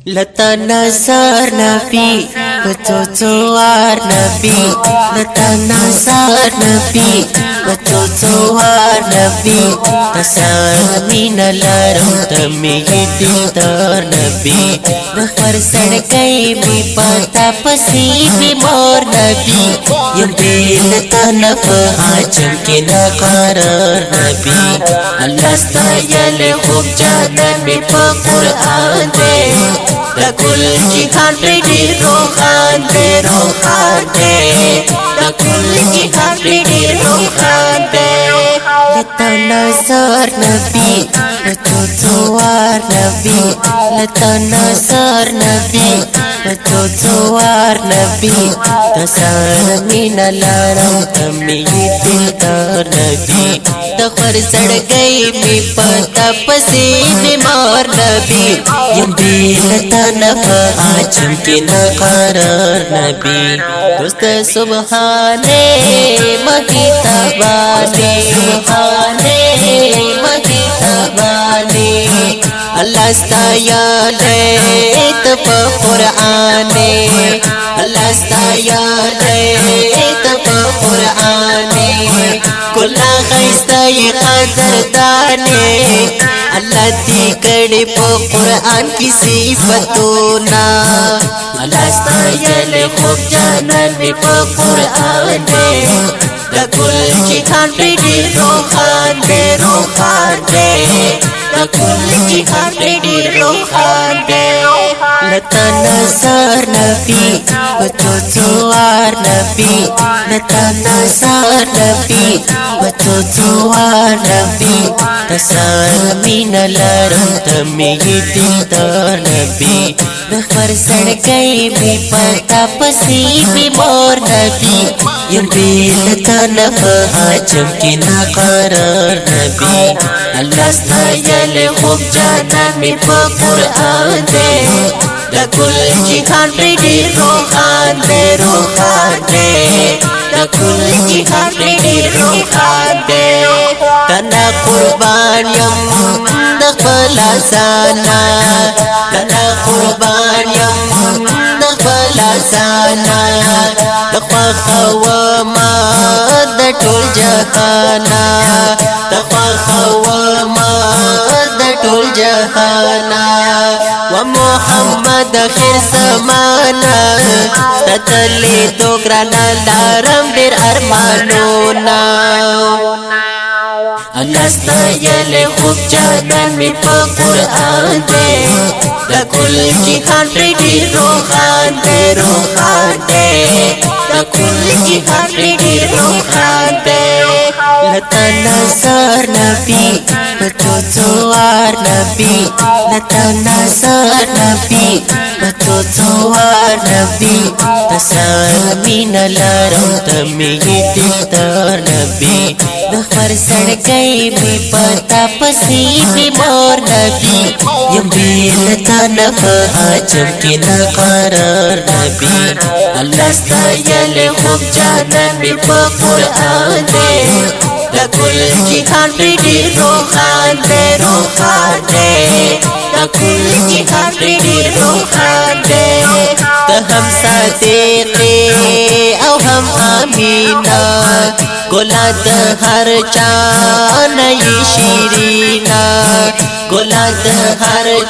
لتا نظر نبی بچو چوار نبی لتا نظر نبی بچو چوار نبی تسامین لارم تمی دلدار نبی دخر سڑکئی می پتا پسی می مور نبی یم دیلتا نفحا چمکی نقرار نبی اللہ ستایل خوب جانن می پا قرآن دے دا کل جہان پہ ڈیر روحان دے دا کل جہان پہ ڈیر روحان دے لتا نظر نبی بچو چوار نبی لتا نظر نبی بچو چوار نبی تسامین لارم تمی دلدار نبی دخر سڑ گئی می پتا پسی بیمار نبی یم دیلتا نفحا چمکی نقرار نبی دوست سبحانے مکی تبانے سبحانے مکی تبانے اللہ ستایالے تپا قرآنے اللہ ستایالے تپا قرآنے کلا خیستای قدردانے اللہ دی کڑی پا قرآن کی صفتونا اللہ ستایل خوب جانن میں پا قرآن دے دا کل جہان پہ ڈیر روحان دے دا کل جہان پہ ڈیر روحان دے لتا نظر نبی بچو چوار نبی لتا نظر نبی بچو چوار نبی تسامین لارم تمی دلدار نبی دخر سڑکئی می پتا پسی بیمار نبی یم دیلتا نفحا چمکی نقرار نبی اللہ ستایل خوب جانن می پا قرآن دے دا کل جہان پہ ڈیر روحان دے دا کل جہان پہ ڈیر روحان دے تنا قربان یم دخلا سانا تنا قربان یم دخلا سانا دخوا خوما دا ٹول جہانا دخوا خوما دا ٹول جہانا ومحمد خیر زمانا تتلی دوگرانا لارم دیر ارمانونا اللہ ستایل خوب جانن میں پا قرآن دے دا کل جہان پہ ڈیر روحان دے دا کل جہان پہ ڈیر روحان دے لتا نظر نبی بچو چوار نبی لتا نظر نبی بچو چوار نبی تسامین لارم تمی دلدار نبی دخر سڑ گئی می پتا پسی بیمار نبی یم دیلتا نفحا چمکی نقرار نبی اللہ ستایل خوب جانن میں پا قرآن دے دا کل جہان پہ ڈیر روحان دے دا کل جہان پہ ڈیر روحان دے ہم صادقے او ہم آمینہ گلاد ہر چا نئی شیرینا گلاد ہر چا